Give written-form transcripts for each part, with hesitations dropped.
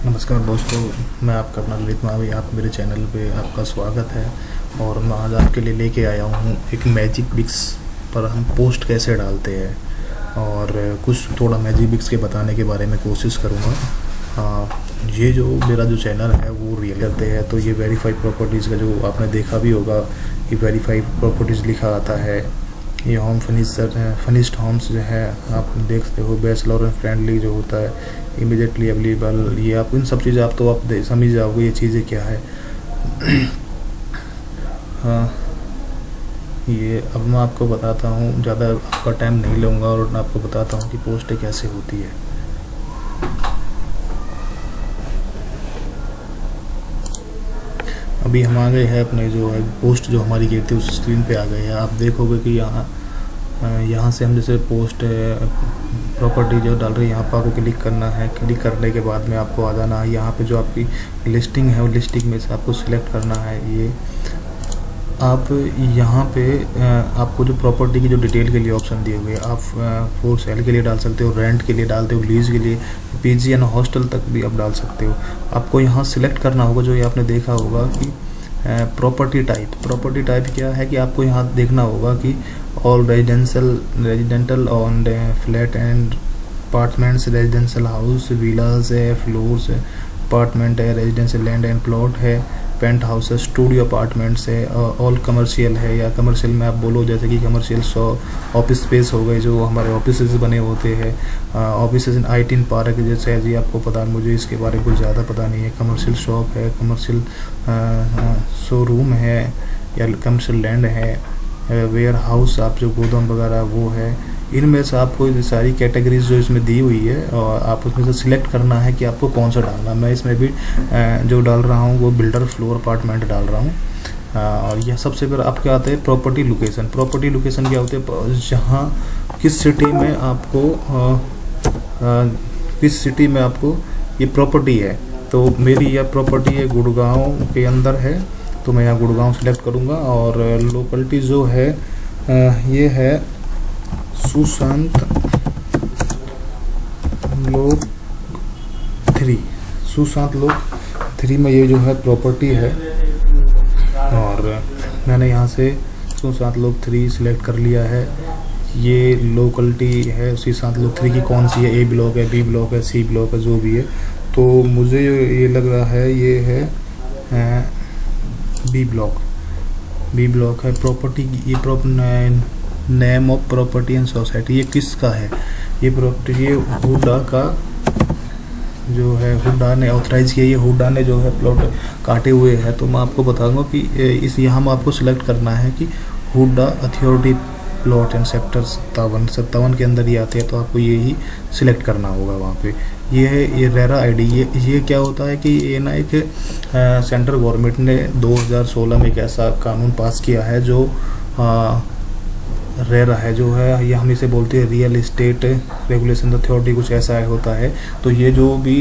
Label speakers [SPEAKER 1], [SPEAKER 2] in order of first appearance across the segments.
[SPEAKER 1] नमस्कार दोस्तों, मैं आपका अपना ललित महावी। आप मेरे चैनल पे आपका स्वागत है। और मैं आज आपके लिए लेके आया हूँ एक मैजिक बिक्स पर हम पोस्ट कैसे डालते हैं और कुछ थोड़ा मैजिक बिक्स के बताने के बारे में कोशिश करूँगा। ये जो मेरा जो चैनल है वो रियल करते हैं, तो ये वेरीफाइड प्रॉपर्टीज़ का जो आपने देखा भी होगा कि वेरीफाइड प्रॉपर्टीज़ लिखा आता है। ये होम फर्नीचर है, फर्निश्ड होम्स जो है आप देखते हो, बैचलर एंड फ्रेंडली जो होता है, इमीडिएटली अवेलेबल, ये आप इन सब चीज़ें आप समझ जाओगे ये चीज़ें क्या है। हाँ, ये अब मैं आपको बताता हूँ, ज़्यादा आपका टाइम नहीं लूँगा और मैं आपको बताता हूँ कि पोस्टें कैसे होती है। अभी हम आ गए हैं अपने जो है पोस्ट जो हमारी गई थी उस स्क्रीन पे आ गए हैं। आप देखोगे कि यहाँ से हम जैसे पोस्ट प्रॉपर्टी जो डाल रही है यहाँ पर आपको क्लिक करना है। क्लिक करने के बाद में आपको आ जाना है यहाँ पे जो आपकी लिस्टिंग है, वो लिस्टिंग में से आपको सिलेक्ट करना है। ये आप यहाँ पे आपको जो प्रॉपर्टी की जो डिटेल के लिए ऑप्शन दिए हुए, आप फॉर सेल के लिए डाल सकते हो, रेंट के लिए डालते हो, लीज के लिए, पीजी एंड हॉस्टल तक भी आप डाल सकते हो। आपको यहाँ सिलेक्ट करना होगा, जो ये आपने देखा होगा कि प्रॉपर्टी टाइप क्या है कि आपको यहाँ देखना होगा कि all residential on flat and apartments, residential house, villas है, फ्लोर्स है, अपार्टमेंट है, रेजिडेंशियल लैंड एंड प्लॉट है, पेंट हाउस है, स्टूडियो अपार्टमेंट्स है, ऑल कमर्शियल है। या कमर्शियल में आप बोलो जैसे कि कमर्शियल ऑफिस स्पेस हो गए, जो हमारे ऑफिस बने होते हैं, ऑफिस इन आई-10 पार्क जैसे है जी, आपको पता, मुझे इसके बारे में कुछ ज़्यादा पता नहीं है। कमर्शियल शॉप है, कमर्शियल शोरूम है या कमर्शियल लैंड है, वेयर हाउस आप जो गोदाम वगैरह वो है। इनमें से आपको ये सारी कैटेगरीज जो इसमें दी हुई है और आप उसमें से सिलेक्ट करना है कि आपको कौन सा डालना। मैं इसमें भी जो डाल रहा हूँ वो बिल्डर फ्लोर अपार्टमेंट डाल रहा हूँ। और यह सबसे पहले आपके आते हैं प्रॉपर्टी लोकेशन। प्रॉपर्टी लोकेशन क्या होते हैं, जहाँ किस सिटी में आपको ये प्रॉपर्टी है। तो मेरी यह प्रॉपर्टी है गुड़गांव के अंदर है, तो मैं यहाँ गुड़गांव सेलेक्ट करूँगा। और लोकेलिटी जो है ये है सुशांत लोक 3 में ये जो है प्रॉपर्टी है। और मैंने यहाँ से सुशांत लोक 3 सिलेक्ट कर लिया है। ये लोकेलिटी है सुशांत लोक 3 की, कौन सी है, ए ब्लॉक है, बी ब्लॉक है, सी ब्लॉक है, जो भी है। तो मुझे ये लग रहा है ये है बी ब्लॉक है। प्रॉपर्टी ये name of property and society, ये किसका है, ये प्रॉपर्टी ये हुडा का जो है, हुडा ने ऑथराइज़ किया। ये हुडा ने जो है प्लॉट काटे हुए हैं। तो मैं आपको बताऊंगा कि इस यहाँ आपको सिलेक्ट करना है कि HUDA authority plot and sector 57 के अंदर ही आते हैं, तो आपको ये ही सिलेक्ट करना होगा वहाँ पे। ये है ये रेरा आईडी। ये क्या होता है कि ये ना एक सेंट्रल गवर्नमेंट ने 2016 में एक ऐसा कानून पास किया है जो रेरा है, जो है ये हम इसे बोलते हैं रियल इस्टेट रेगुलेशन अथॉरिटी, कुछ ऐसा होता है। तो ये जो भी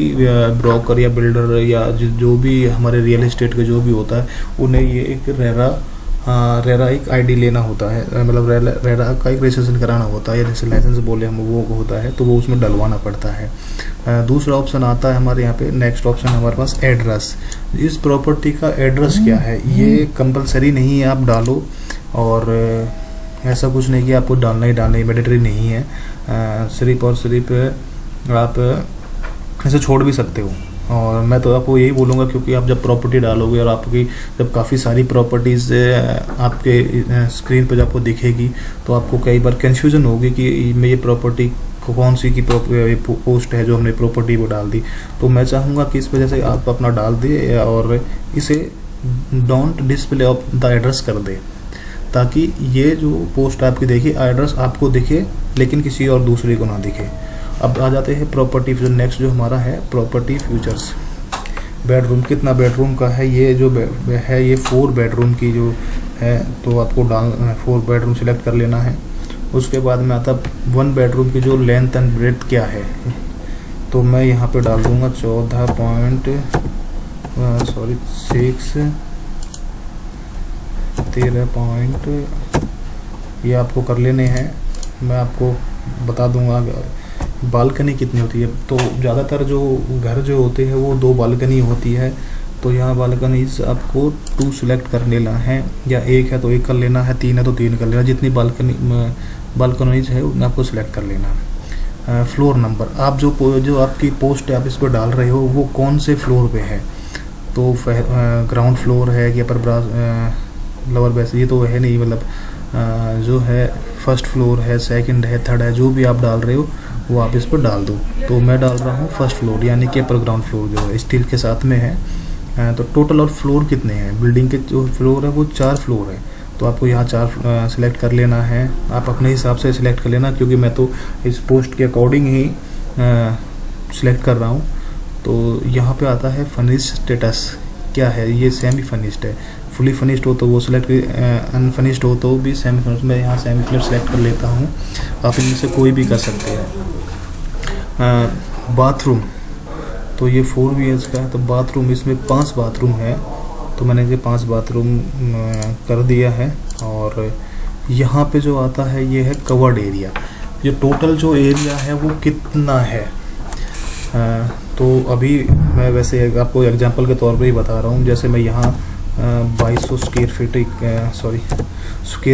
[SPEAKER 1] ब्रोकर या बिल्डर या जो भी हमारे रियल इस्टेट के जो भी होता है, उन्हें ये एक रेरा एक आईडी लेना होता है, मतलब रेरा का एक रजिस्ट्रेशन कराना होता है, या जैसे लाइसेंस बोले हम वो होता है, तो वो उसमें डलवाना पड़ता है। दूसरा ऑप्शन आता है हमारे यहाँ पे, नेक्स्ट ऑप्शन हमारे पास एड्रेस। इस प्रॉपर्टी का एड्रेस क्या है, ये कंपलसरी नहीं है आप डालो, और ऐसा कुछ नहीं कि आपको डालना ही मैंडेटरी नहीं है। सिर्फ और सिर्फ आप ऐसे छोड़ भी सकते हो। और मैं तो आपको यही बोलूँगा, क्योंकि आप जब प्रॉपर्टी डालोगे और आपकी जब काफ़ी सारी प्रॉपर्टीज़ आपके स्क्रीन पर जब आपको दिखेगी, तो आपको कई बार कन्फ्यूज़न होगी कि मैं ये प्रॉपर्टी कौन सी की पोस्ट है जो हमने प्रॉपर्टी को डाल दी। तो मैं चाहूँगा कि इस वजह से आप अपना डाल दे और इसे don't display of the address कर दे, ताकि ये जो पोस्ट आपकी देखिए एड्रेस आपको दिखे लेकिन किसी और दूसरे को ना दिखे। अब आ जाते हैं प्रॉपर्टी जो नेक्स्ट जो हमारा है प्रॉपर्टी फीचर्स। बेडरूम, कितना बेडरूम का है, ये जो है ये 4 बेडरूम की जो है, तो आपको 4 बेडरूम सिलेक्ट कर लेना है। उसके बाद में आता 1 बेडरूम की जो लेंथ एंड ब्रेथ क्या है, तो मैं यहाँ पे डाल दूँगा 13 पॉइंट ये आपको कर लेने हैं। मैं आपको बता दूंगा बालकनी कितनी होती है, तो ज़्यादातर जो घर जो होते हैं वो 2 बालकनी होती है। तो यहाँ बालकनीज आपको 2 सिलेक्ट कर लेना है, या 1 है तो 1 कर लेना है, 3 है तो 3 कर लेना, जितनी बालकनीज है उतना आपको सिलेक्ट कर लेना है। फ्लोर नंबर, आप जो आपकी पोस्ट है आप इस पर डाल रहे हो वो कौन से फ्लोर पे है, तो ग्राउंड फ्लोर है या लोअर बेस, ये तो है नहीं, मतलब जो है फर्स्ट फ्लोर है, सेकंड है, थर्ड है, जो भी आप डाल रहे हो वो आप इस पर डाल दो। तो मैं डाल रहा हूँ फर्स्ट फ्लोर, यानी कि अपर ग्राउंड फ्लोर जो है स्टील के साथ में है। तो टोटल और फ्लोर कितने हैं, बिल्डिंग के जो फ्लोर है वो 4 फ्लोर है, तो आपको यहाँ 4 सिलेक्ट कर लेना है। आप अपने हिसाब से सिलेक्ट कर लेना, क्योंकि मैं तो इस पोस्ट के अकॉर्डिंग ही सिलेक्ट कर रहा हूँ। तो यहाँ पे आता है फर्निश्ड स्टेटस क्या है, ये सेमी फर्निश्ड है, फुली फर्निश्ड हो तो वो सिलेक्ट, अनफर्निश्ड हो तो भी सेमी फर्निश्ड। मैं यहाँ सेमी फर्निश्ड सेलेक्ट कर लेता हूँ, आप इनमें से कोई भी कर सकते हैं। बाथरूम, तो ये 4 BH का है, तो बाथरूम इसमें 5 बाथरूम है, तो मैंने ये 5 बाथरूम कर दिया है। और यहाँ पे जो आता है ये है कवर्ड एरिया, ये टोटल जो एरिया है वो कितना है। तो अभी मैं वैसे आपको एग्जांपल के तौर पे ही बता रहा हूँ, जैसे मैं यहाँ 2200 स्क्वायर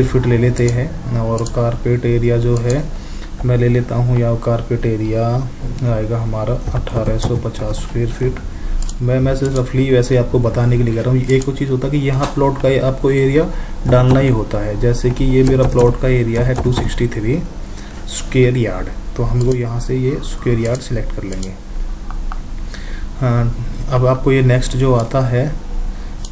[SPEAKER 1] फीट ले लेते हैं, और कारपेट एरिया जो है मैं ले लेता हूँ, या कारपेट एरिया आएगा हमारा 1850 स्क्वायर फीट। मैं सिर्फ रफली वैसे आपको बताने के लिए कह रहा हूँ। एक चीज़ होता है कि यहाँ प्लॉट का आपको एरिया डालना ही होता है, जैसे कि ये मेरा प्लॉट का एरिया है 263 स्क्वायर यार्ड, तो हमको यहाँ से ये स्क्वायर यार्ड सिलेक्ट कर लेंगे। अब आपको ये नेक्स्ट जो आता है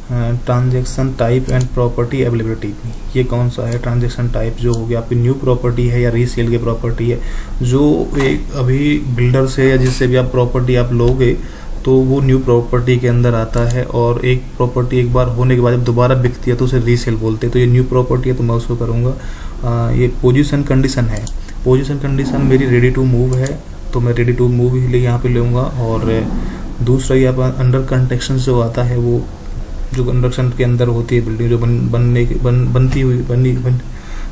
[SPEAKER 1] transaction type and property availability, ये कौन सा है। ट्रांजैक्शन टाइप जो हो गया आपकी न्यू प्रॉपर्टी है या रीसेल की प्रॉपर्टी है, जो एक अभी बिल्डर से या जिससे भी आप प्रॉपर्टी आप लोगे तो वो न्यू प्रॉपर्टी के अंदर आता है। और एक प्रॉपर्टी एक बार होने के बाद जब दोबारा बिकती है तो उसे रीसेल बोलते हैं, तो ये न्यू प्रॉपर्टी है तो मैं उसको करूँगा। ये पोजीशन कंडीशन है, पोजीशन कंडीशन मेरी रेडी टू मूव है, तो मैं रेडी टू मूव ही यहाँ पे लूँगा। और दूसरा ये अंडर कंस्ट्रक्शन जो आता है, वो जो कंस्ट्रक्शन के अंदर होती है बिल्डिंग, जो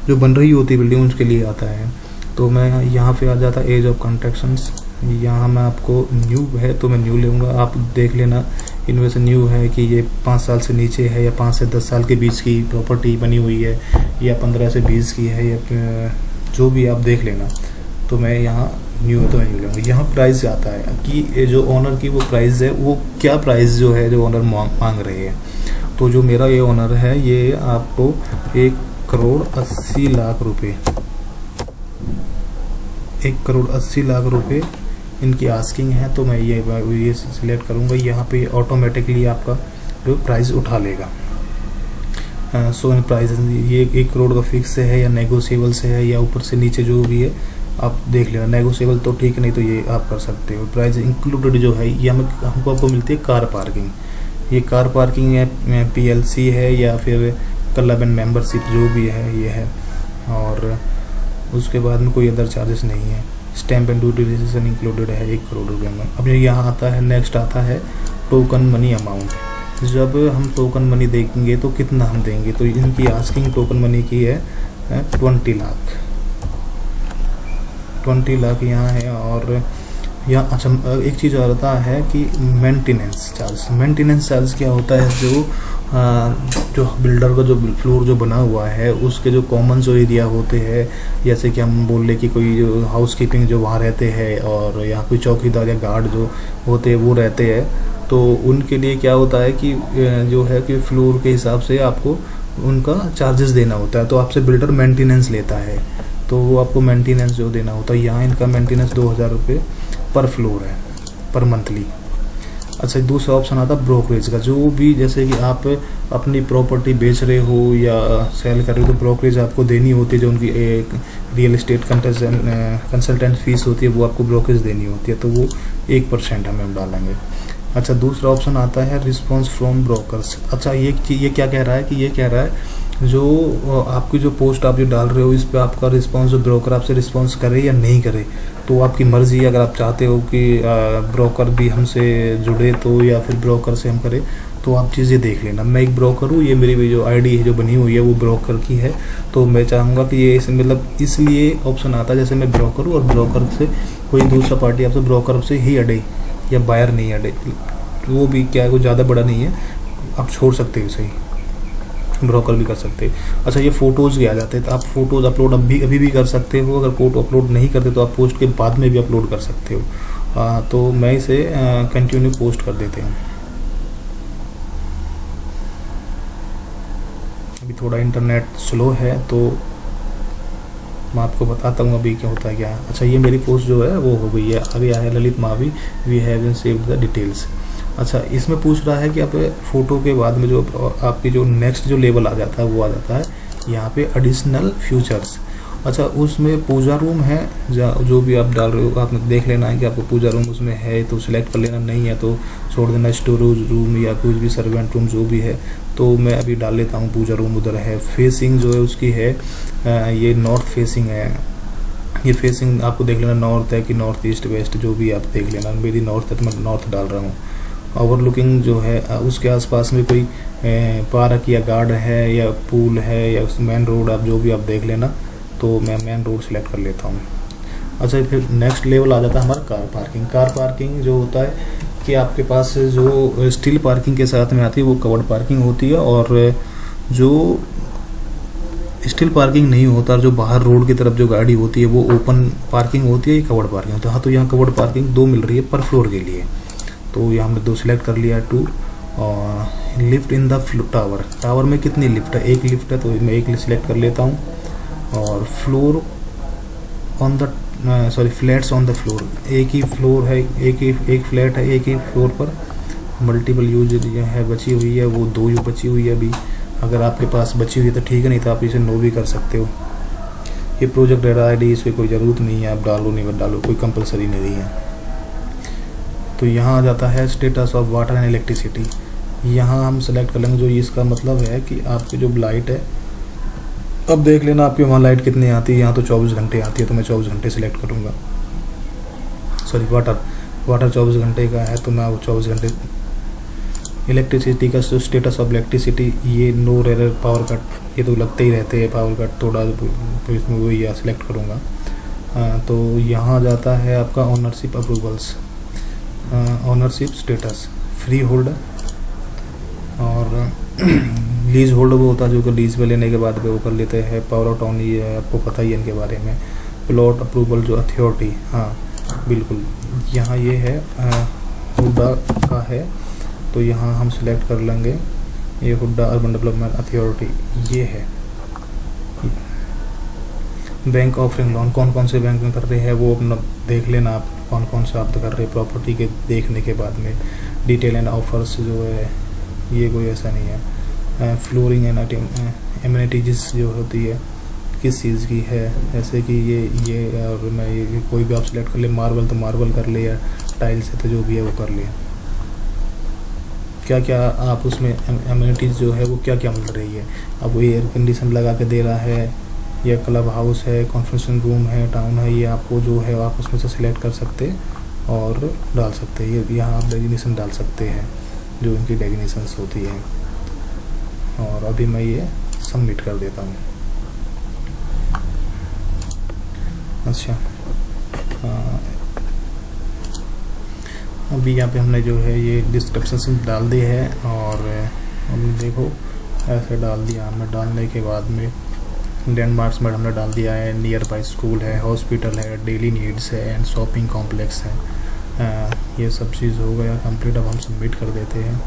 [SPEAKER 1] जो बन रही होती है बिल्डिंग, उसके लिए आता है। तो मैं यहाँ पे आ जाता एज ऑफ कंस्ट्रक्शंस, यहाँ मैं आपको न्यू है तो मैं न्यू लूँगा। आप देख लेना इनमें से न्यू है कि ये 5 साल से नीचे है, या 5 से 10 साल के बीच की प्रॉपर्टी बनी हुई है, या 15 से 20 की है, या जो भी आप देख लेना। तो मैं यहाँ न्यू है तो मैं न्यू लूँगा। यहाँ प्राइस आता है कि जो ओनर की वो प्राइस है, वो क्या प्राइस जो है जो ओनर मांग रहे हैं। तो जो मेरा ये ओनर है ये आपको 1,80,00,000 रुपये, 1,80,00,000 रुपये इनकी आस्किंग है। तो मैं ये सिलेक्ट करूँगा, यहाँ पे ऑटोमेटिकली आपका जो प्राइस उठा लेगा। सो प्राइस ये 1 करोड़ का फिक्स है या नेगोशिएबल से है, या ऊपर से नीचे जो भी है आप देख लेना। नेगोशिएबल तो ठीक, नहीं तो ये आप कर सकते हो। प्राइस इंक्लूडेड जो है ये हमको आपको मिलती है कार पार्किंग, ये कार पार्किंग है, PLC है या फिर क्लब एंड मेंबरशिप जो भी है ये है। और उसके बाद में कोई अदर चार्जेस नहीं है। Stamp and duty registration included है 1 करोड़ रुपये में। अब यहाँ आता है नेक्स्ट आता है टोकन मनी अमाउंट। जब हम टोकन मनी देखेंगे तो कितना हम देंगे, तो इनकी आस्किंग टोकन मनी की है 20 लाख, 20 लाख यहाँ है। और यहाँ अच्छा एक चीज़ और आता है कि मेंटेनेंस चार्ज। मेंटेनेंस चार्ज क्या होता है, जो बिल्डर का जो फ्लोर जो बना हुआ है उसके जो कॉमन जो एरिया होते हैं, जैसे कि हम बोल ले कि कोई जो हाउस कीपिंग जो वहाँ रहते हैं, और यहाँ कोई चौकीदार या गार्ड जो होते हैं वो रहते हैं, तो उनके लिए क्या होता है कि जो है कि फ्लोर के हिसाब से आपको उनका चार्जेस देना होता है। तो आपसे बिल्डर मेंटेनेंस लेता है, तो वो आपको मेंटेनेंस जो देना होता है। यहाँ इनका मेंटेनेंस 2,000 रुपये पर फ्लोर है, पर मंथली। अच्छा दूसरा ऑप्शन आता है ब्रोकरेज का। जो भी जैसे कि आप अपनी प्रॉपर्टी बेच रहे हो या सेल कर रहे हो तो ब्रोकरेज आपको देनी होती है, जो उनकी एक रियल एस्टेट कंसल्टेंट फीस होती है वो आपको ब्रोकरेज देनी होती है, तो वो 1% हम डालेंगे। अच्छा दूसरा ऑप्शन आता है रिस्पॉन्स फ्रॉम ब्रोकर्स। अच्छा ये क्या कह रहा है कि ये कह रहा है जो आपकी जो पोस्ट आप जो डाल रहे हो इस पर आपका रिस्पॉन्स, जो ब्रोकर आपसे रिस्पॉन्स करे या नहीं करे तो आपकी मर्ज़ी। अगर आप चाहते हो कि ब्रोकर भी हमसे जुड़े तो, या फिर ब्रोकर से हम करें तो आप चीज़ें देख लेना। मैं एक ब्रोकर हूँ, ये मेरी जो आईडी है जो बनी हुई है वो ब्रोकर की है, तो मैं चाहूँगा कि ये मतलब इसलिए ऑप्शन आता है जैसे मैं ब्रोकर हूँ और ब्रोकर से कोई दूसरा पार्टी आपसे ब्रोकर से ही अड़े या बायर नहीं अड़े, तो वो भी क्या है, कोई ज़्यादा बड़ा नहीं है, आप छोड़ सकते हो इसे, ब्रोकर भी कर सकते हैं। अच्छा, ये फ़ोटोज़ भी आ जाते हैं, तो आप फ़ोटोज़ अपलोड अभी भी कर सकते हो। अगर फ़ोटो अपलोड नहीं करते तो आप पोस्ट के बाद में भी अपलोड कर सकते हो। तो मैं इसे कंटिन्यू पोस्ट कर देते हैं। अभी थोड़ा इंटरनेट स्लो है तो मैं आपको बताता हूँ अभी क्या होता है क्या है। अच्छा, ये मेरी पोस्ट जो है वो हो गई है, आ गया है Lalit Mavi, we have saved the details. अच्छा, इसमें पूछ रहा है कि आप फ़ोटो के बाद में जो आपकी जो नेक्स्ट जो लेवल आ जाता है वो आ जाता है यहाँ पे एडिशनल फीचर्स। अच्छा, उसमें पूजा रूम है, जो भी आप डाल रहे हो आपने देख लेना है कि आपको पूजा रूम उसमें है तो सिलेक्ट कर लेना, नहीं है तो छोड़ देना। स्टोरेज रूम या कुछ भी सर्वेंट रूम जो भी है, तो मैं अभी डाल लेता हूँ पूजा रूम उधर है। फेसिंग जो है उसकी है ये नॉर्थ फेसिंग है। ये फेसिंग आपको देख लेना नॉर्थ है कि नॉर्थ ईस्ट वेस्ट, जो भी आप देख लेना। मेरी नॉर्थ है तो मैं नॉर्थ डाल रहा हूँ। ओवरलुकिंग जो है उसके आसपास में कोई पार्क या गार्डन है या पूल है या मेन रोड, आप जो भी आप देख लेना। तो मैं मेन रोड सेलेक्ट कर लेता हूँ। अच्छा, फिर नेक्स्ट लेवल आ जाता है हमारा कार पार्किंग। कार पार्किंग जो होता है कि आपके पास जो स्टील पार्किंग के साथ में आती है वो कवर्ड पार्किंग होती है, और जो स्टील पार्किंग नहीं होता, जो बाहर रोड की तरफ जो गाड़ी होती है वो ओपन पार्किंग होती है, ये कवर्ड पार्किंग होता है। हाँ, तो यहाँ कवर्ड पार्किंग 2 मिल रही है पर फ्लोर के लिए, तो ये हमने 2 सिलेक्ट कर लिया। 2 और lift in the tower. Tower में कितनी लिफ्ट है? 1 लिफ्ट है, तो मैं 1 सिलेक्ट कर लेता हूँ। और floor on the flats on the floor, एक ही फ्लोर है, एक फ्लैट है एक ही फ्लोर पर। मल्टीपल यूज जो है बची हुई है वो 2 यूज बची हुई है अभी। अगर आपके पास बची हुई है तो ठीक है, नहीं तो आप इसे नो भी कर सकते हो। ये प्रोजेक्ट डेटा आईडी, इसकी कोई ज़रूरत नहीं है, आप डालो नहीं डालो, कोई कंपलसरी नहीं है। तो यहाँ आ जाता है status of water and electricity. यहाँ हम सेलेक्ट कर लेंगे, जो इसका मतलब है कि आपकी जो लाइट है, अब देख लेना आपकी वहाँ लाइट कितनी आती है। यहाँ तो 24 घंटे आती है, तो मैं 24 घंटे सेलेक्ट करूँगा। सॉरी, वाटर 24 घंटे का है तो मैं वो 24 घंटे। इलेक्ट्रिसिटी का जो स्टेटस ऑफ इलेक्ट्रिसिटी, ये नो रेयर पावर कट, ये तो लगते ही रहते हैं पावर कट, थोड़ा तो इसमें वही या सिलेक्ट करूँगा। तो यहाँ जाता है आपका ownership approvals, ownership status, free hold और लीज होल्ड वो होता है जो कि लीज पे लेने के बाद वो कर लेते हैं। पावर ऑफ अटॉर्नी है, आपको पता ही है इनके बारे में। प्लॉट अप्रूवल जो अथॉरिटी, हाँ बिल्कुल, यहाँ ये है हुड्डा का है, तो यहाँ हम सिलेक्ट कर लेंगे ये हुड्डा अर्बन डेवलपमेंट अथॉरिटी, ये है। बैंक ऑफरिंग लोन, कौन कौन से बैंक में कर रहे हैं वो अपना देख लेना आप, कौन कौन से आप कर रहे हैं प्रॉपर्टी के देखने के बाद में। डिटेल एंड ऑफर्स जो है ये कोई ऐसा नहीं है। फ्लोरिंग एंड एमिनिटीज जो होती है किस चीज़ की है, जैसे कि ये और मैं ये कोई भी आप सिलेक्ट कर ले। मार्बल तो मार्बल कर ले, या टाइल्स है तो जो भी है वो कर ले। क्या क्या आप उसमें एमिनिटीज़ जो है वो क्या क्या मिल रही है। अब वो एयर कंडीशन लगा के दे रहा है, या क्लब हाउस है, कॉन्फ्रेंस रूम है, टाउन है, ये आपको जो है आप उसमें से सिलेक्ट कर सकते और डाल सकते हैं। ये यहाँ आप डेजिग्नेशन डाल सकते हैं जो इनकी डेजिग्नेशंस होती है। और अभी मैं ये सबमिट कर देता हूँ। अच्छा, अभी यहाँ पे हमने जो है ये डिस्क्रिप्शन डाल दी है, और हमने देखो ऐसे डाल दिया हमने। डालने के बाद में लैंडमार्क्स में हमने डाल दिया है, नियर बाई स्कूल है, हॉस्पिटल है, डेली नीड्स है एंड शॉपिंग कॉम्प्लेक्स है। ये सब चीज़ हो गया कंप्लीट। अब हम सबमिट कर देते हैं।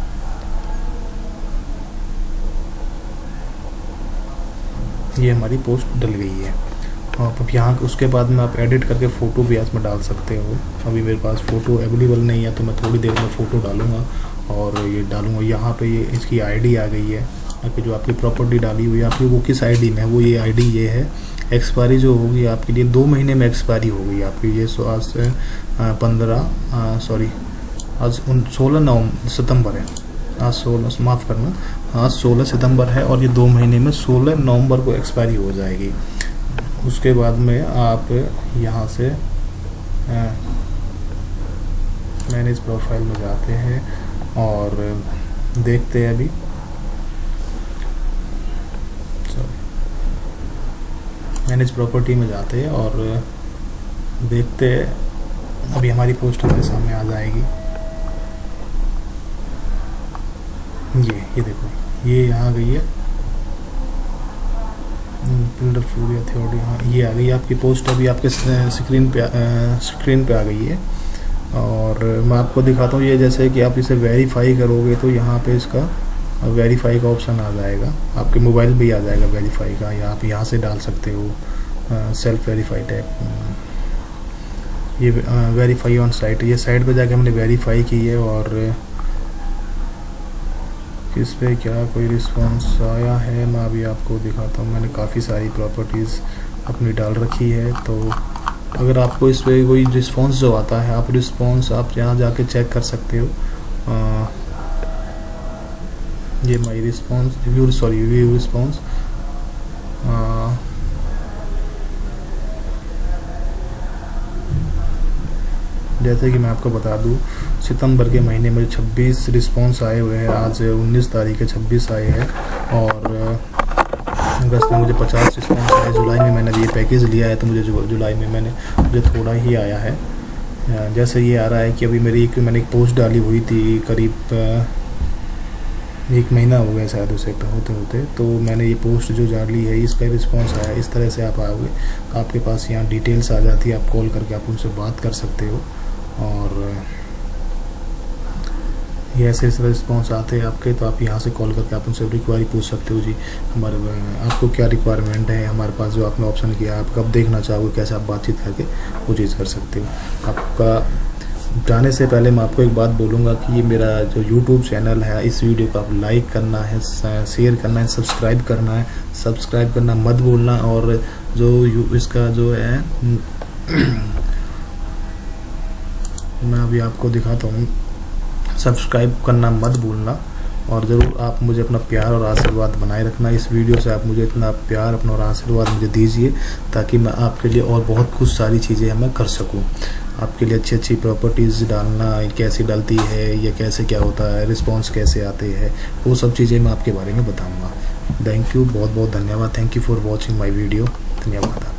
[SPEAKER 1] ये हमारी पोस्ट डल गई है। अब यहाँ उसके बाद में आप एडिट करके फ़ोटो भी इसमें डाल सकते हो। अभी मेरे पास फ़ोटो अवेलेबल नहीं है, तो मैं थोड़ी देर में फ़ोटो डालूँगा और ये डालूँगा। यहाँ पे ये इसकी आईडी आ गई है, आपकी जो आपकी प्रॉपर्टी डाली हुई है आपकी वो किस आईडी में है, वो ये आईडी ये है। एक्सपायरी जो होगी आपके लिए 2 महीने में एक्सपायरी होगी आपकी। ये आज से 16 सितंबर है। आज 16, माफ़ करना, आज 16 सितंबर है और ये 2 महीने में 16 नवंबर को एक्सपायरी हो जाएगी। उसके बाद में आप यहाँ से मैनेज प्रोफाइल में जाते हैं और देखते हैं अभी। मैनेज प्रॉपर्टी में जाते हैं और देखते हैं। अभी हमारी पोस्ट हमारे सामने आ जाएगी। ये देखो, ये यहाँ गई है बिल्डर फ्लोरिया अथॉरिटी। हाँ, ये आ गई आपकी पोस्ट। अभी आपके स्क्रीन पे आ गई है। और मैं आपको दिखाता हूँ। ये जैसे कि आप इसे वेरीफाई करोगे तो यहाँ पे इसका वेरीफाई का ऑप्शन आ जाएगा। आपके मोबाइल में ही आ जाएगा वेरीफाई का, या आप यहाँ से डाल सकते हो सेल्फ वेरीफाई टैब। ये वेरीफाई ऑन साइट, ये साइट पे जाके हमने वेरीफाई की है। और इस पे क्या कोई रिस्पांस आया है मैं अभी आपको दिखाता हूँ। मैंने काफ़ी सारी प्रॉपर्टीज़ अपनी डाल रखी है, तो अगर आपको इस पर कोई रिस्पांस जो आता है, आप रिस्पांस आप यहाँ जाके चेक कर सकते हो। ये माई रिस्पांस व्यू रिस्पांस। जैसे कि मैं आपको बता दूं, सितंबर के महीने में 26 रिस्पांस आए हुए हैं। आज 19 तारीख है, 26 आए हैं। और अगस्त में मुझे 50 रिस्पांस आए। जुलाई में मैंने ये पैकेज लिया है, तो मुझे जुलाई में मुझे थोड़ा ही आया है। जैसे ये आ रहा है कि अभी मैंने एक पोस्ट डाली हुई थी, करीब 1 महीना हो गया शायद उसे होते होते। तो मैंने ये पोस्ट जो डाली है, इस पर रिस्पॉन्स आया। इस तरह से आप आओगे, आपके पास यहाँ डिटेल्स आ जाती है। आप कॉल करके आप उनसे बात कर सकते हो। और ये ऐसे रिस्पॉन्स आते हैं आपके, तो आप यहाँ से कॉल करके आप उनसे रिक्वायरी पूछ सकते हो। जी आपको क्या रिक्वायरमेंट है, हमारे पास जो आपने ऑप्शन किया, आप कब देखना चाहोगे, कैसे आप बातचीत करके वो चीज़ कर सकते हो। आपका जाने से पहले मैं आपको एक बात बोलूँगा कि ये मेरा जो यूट्यूब चैनल है, इस वीडियो को आप लाइक करना है, शेयर करना है, सब्सक्राइब करना है। सब्सक्राइब करना मत भूलना। और जो इसका जो है मैं अभी आपको दिखाता हूँ, सब्सक्राइब करना मत भूलना। और ज़रूर आप मुझे अपना प्यार और आशीर्वाद बनाए रखना। इस वीडियो से आप मुझे इतना प्यार अपना और आशीर्वाद मुझे दीजिए, ताकि मैं आपके लिए और बहुत कुछ सारी चीज़ें मैं कर सकूं। आपके लिए अच्छी अच्छी प्रॉपर्टीज़ डालना कैसे डलती है, या कैसे क्या होता है, रिस्पांस कैसे आते हैं, वो सब चीज़ें मैं आपके बारे में बताऊँगा। थैंक यू, बहुत बहुत धन्यवाद। Thank you for watching my video. धन्यवाद।